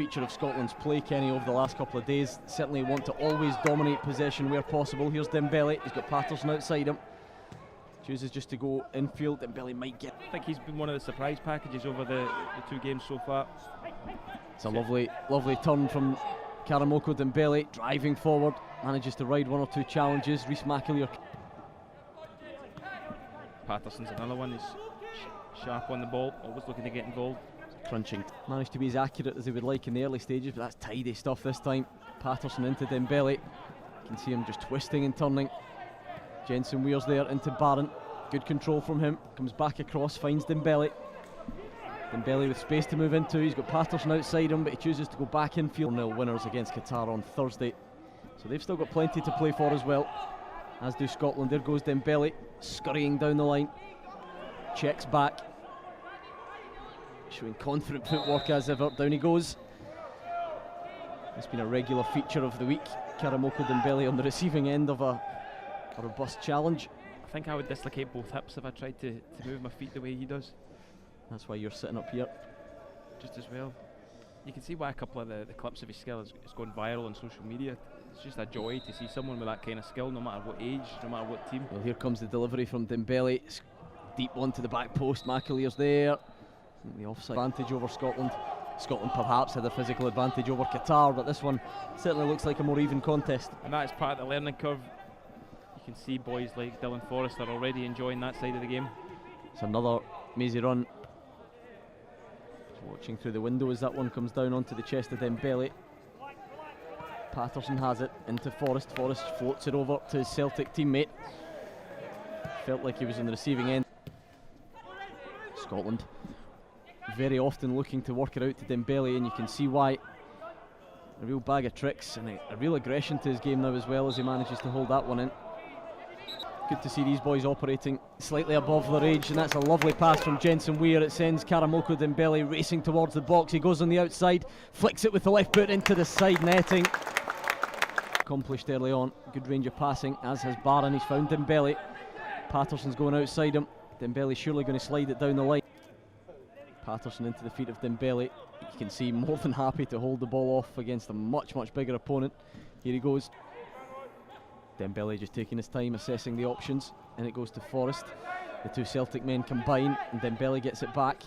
feature of Scotland's play, Kenny, over the last couple of days. Certainly want to always dominate possession where possible. Here's Dembele, he's got Patterson outside him. Chooses just to go infield. Dembele might get... I think he's been one of the surprise packages over the 2 games so far. It's a lovely turn from Karamoko Dembele, driving forward, manages to ride 1 or 2 challenges. Rhys McAleer. Patterson's another one, he's sharp on the ball, always looking to get involved. Crunching. Managed to be as accurate as they would like in the early stages, but that's tidy stuff this time. Patterson into Dembele. You can see him just twisting and turning. Jensen Weir's there into Barron. Good control from him. Comes back across, finds Dembele. Dembele with space to move into. He's got Patterson outside him, but he chooses to go back infield. 0 winners against Qatar on Thursday. So they've still got plenty to play for as well, as do Scotland. There goes Dembele, scurrying down the line. Checks back. Showing confident footwork as ever. Down he goes. It's been a regular feature of the week. Karamoko Dembele on the receiving end of a robust challenge. I think I would dislocate both hips if I tried to move my feet the way he does. That's why you're sitting up here. Just as well. You can see why a couple of the clips of his skill is going viral on social media. It's just a joy to see someone with that kind of skill, no matter what age, no matter what team. Well, here comes the delivery from Dembele. It's deep one to the back post. McAleer's there. The offside advantage over Scotland. Scotland perhaps had a physical advantage over Qatar, but this one certainly looks like a more even contest. And that is part of the learning curve. You can see boys like Dylan Forrest are already enjoying that side of the game. It's another mazy run. Just watching through the window as that one comes down onto the chest of Dembele. Patterson has it into Forrest. Forrest floats it over to his Celtic teammate. Felt like he was on the receiving end. Scotland very often looking to work it out to Dembele, and you can see why. A real bag of tricks and a real aggression to his game now as well, as he manages to hold that one in. Good to see these boys operating slightly above their age, and that's a lovely pass from Jensen Weir. It sends Karamoko Dembele racing towards the box. He goes on the outside, flicks it with the left boot into the side netting. Accomplished early on, good range of passing, as has Barron. He's found Dembele. Patterson's going outside him. Dembele surely going to slide it down the line. Patterson into the feet of Dembele. You can see more than happy to hold the ball off against a much bigger opponent. Here he goes. Dembele just taking his time assessing the options, and it goes to Forrest. The 2 Celtic men combine, and Dembele gets it back.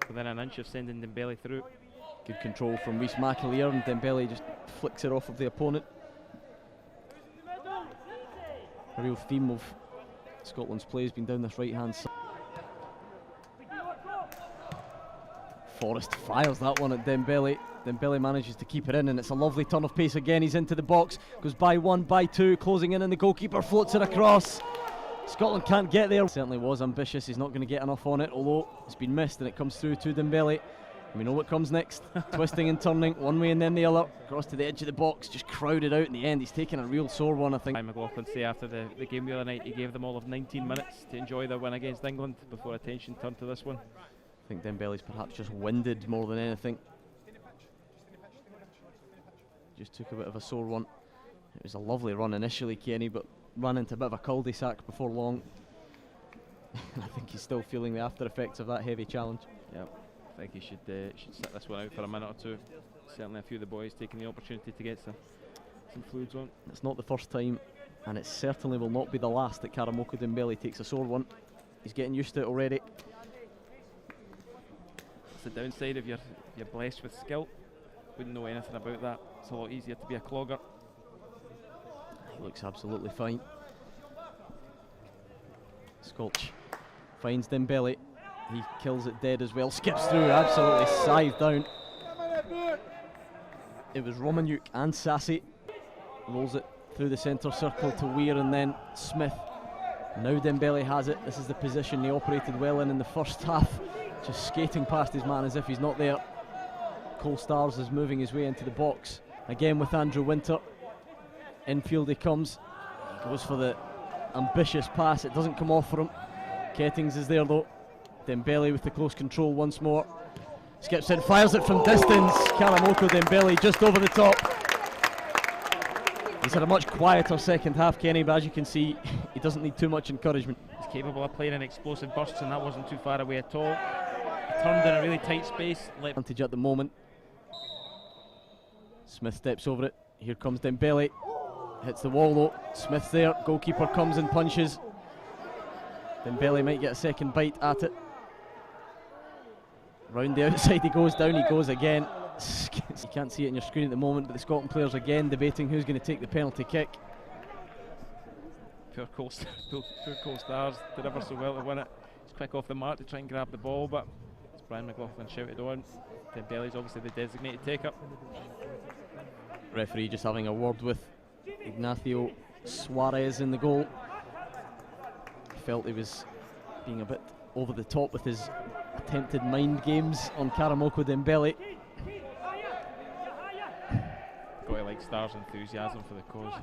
Within an inch of sending Dembele through. Good control from Rhys McAleer, and Dembele just flicks it off of the opponent. A real theme of Scotland's play has been down this right hand side. Forrest fires that one at Dembele. Dembele manages to keep it in, and it's a lovely turn of pace again. He's into the box, goes by 1, by 2, closing in, and the goalkeeper floats it across. Scotland can't get there. Certainly was ambitious. He's not going to get enough on it, although it's been missed, and it comes through to Dembele. We know what comes next. Twisting and turning, one way and then the other, across to the edge of the box, just crowded out in the end. He's taken a real sore one, I think. McLaughlin say after the game the other night, he gave them all of 19 minutes to enjoy their win against England before attention turned to this one. I think Dembele's perhaps just winded more than anything. Just took a bit of a sore one. It was a lovely run initially, Kenny, but ran into a bit of a cul-de-sac before long. I think he's still feeling the after effects of that heavy challenge. Yeah. I think he should sit this one out for a minute or two. Certainly a few of the boys taking the opportunity to get some fluids on. It's not the first time, and it certainly will not be the last that Karamoko Dembele takes a sore one. He's getting used to it already. It's the downside if you're blessed with skill. Wouldn't know anything about that. It's a lot easier to be a clogger. He looks absolutely fine. Skolch finds Dembele. He kills it dead as well, skips through, absolutely scythed down. It was Romaniuk and Sassy. Rolls it through the centre circle to Weir and then Smith. Now Dembele has it. This is the position he operated well in the first half. Just skating past his man as if he's not there. Cole Stars is moving his way into the box. Again with Andrew Winter. Infield he comes. He goes for the ambitious pass. It doesn't come off for him. Kettings is there though. Dembele with the close control once more. Skips in, fires it from distance. Karamoko Dembele just over the top. He's had a much quieter second half, Kenny, but as you can see, he doesn't need too much encouragement. He's capable of playing in explosive bursts, and that wasn't too far away at all. turned in a really tight space. Advantage at the moment. Smith steps over it. Here comes Dembele. Hits the wall though. Smith's there. Goalkeeper comes and punches. Dembele might get a second bite at it. Round the outside he goes, down he goes again. You can't see it on your screen at the moment, but the Scotland players again debating who's going to take the penalty kick. Poor co-stars did ever so well to win it. He's quick off the mark to try and grab the ball, but as Brian McLaughlin shouted on, Dembele's obviously the designated take-up. Referee just having a word with Ignacio Suarez in the goal. Felt he was being a bit over the top with his attempted mind games on Karamoko Dembele. Got to like Stars' enthusiasm for the cause.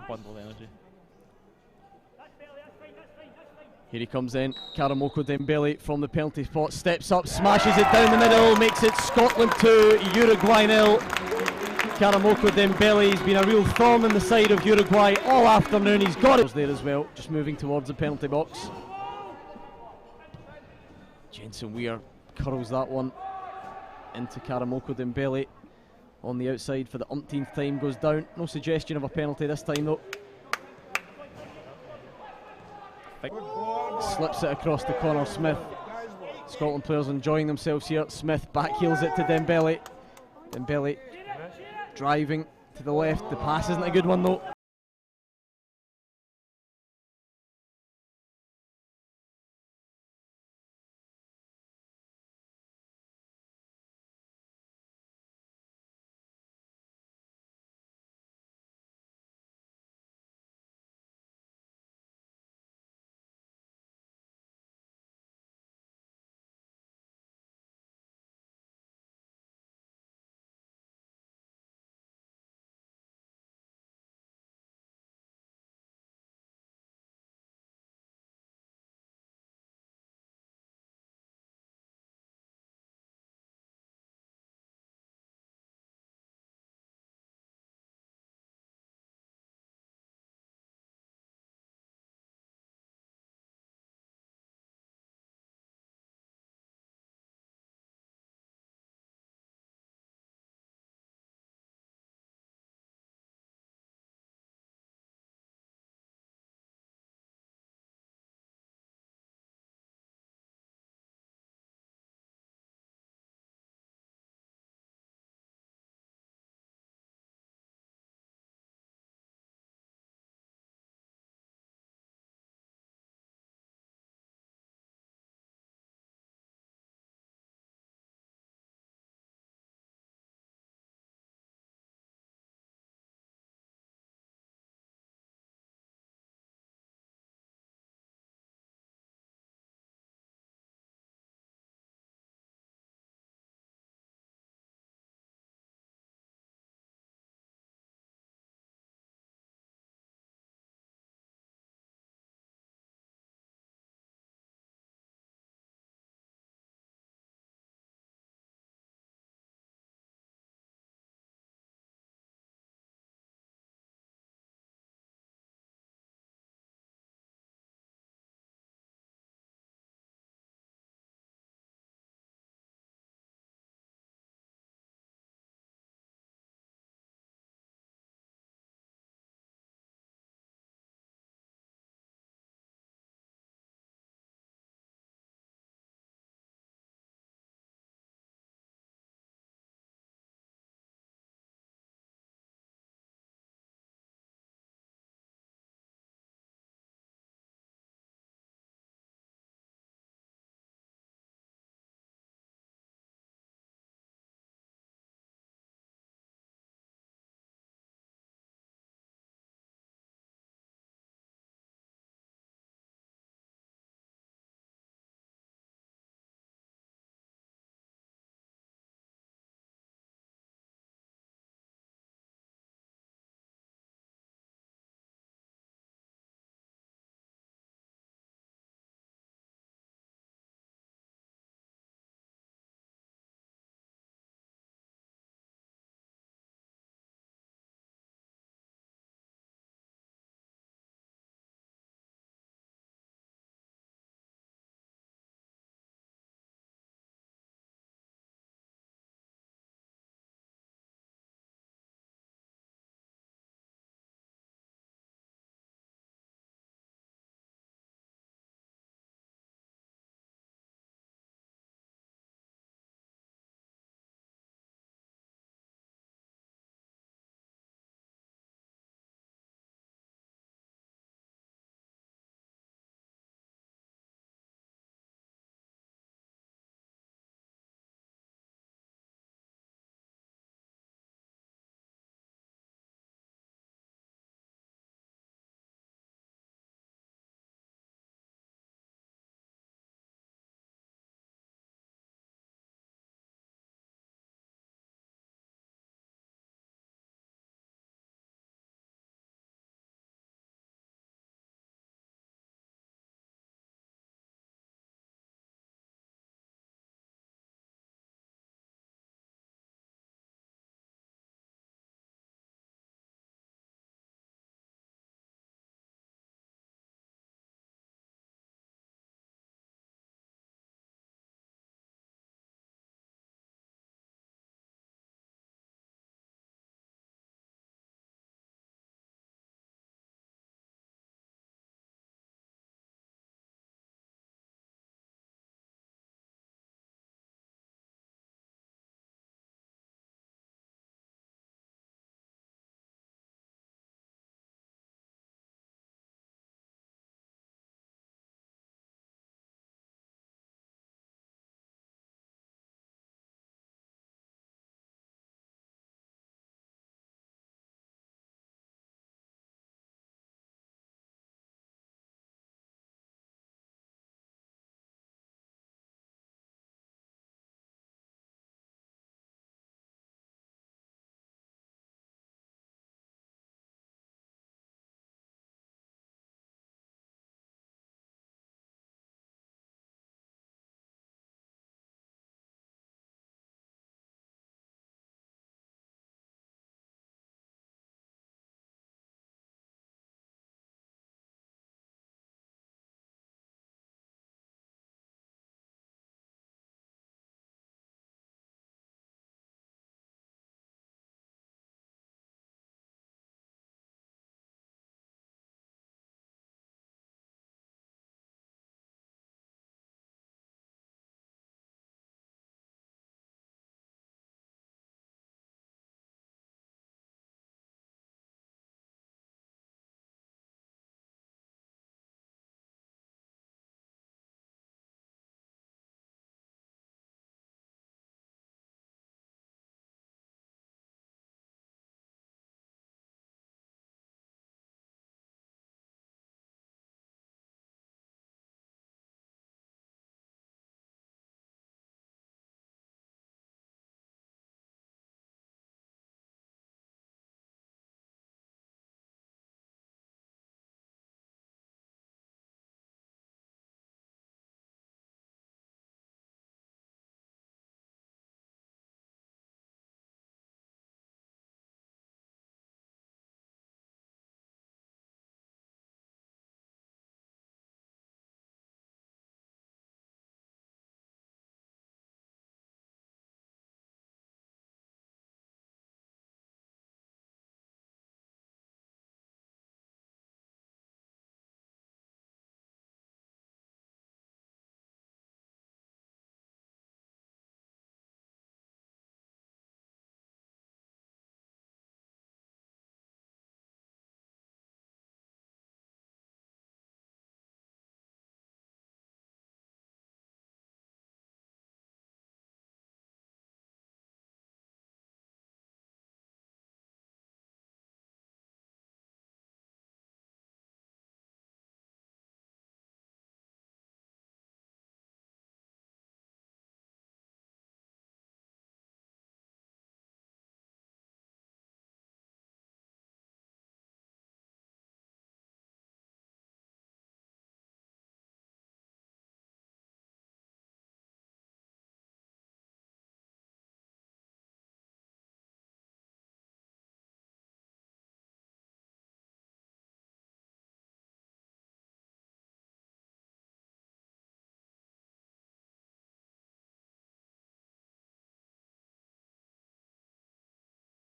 Bundle energy. Here he comes in, Karamoko Dembele from the penalty spot, steps up, smashes it down the middle, makes it Scotland 2, Uruguay 0. Karamoko Dembele has been a real thorn in the side of Uruguay all afternoon. He's got it there as well, just moving towards the penalty box. Jensen Weir curls that one into Karamoko Dembele on the outside for the umpteenth time, goes down. No suggestion of a penalty this time though. Slips it across the corner, Smith. Scotland players enjoying themselves here. Smith backheels it to Dembele. Dembele driving to the left. The pass isn't a good one though.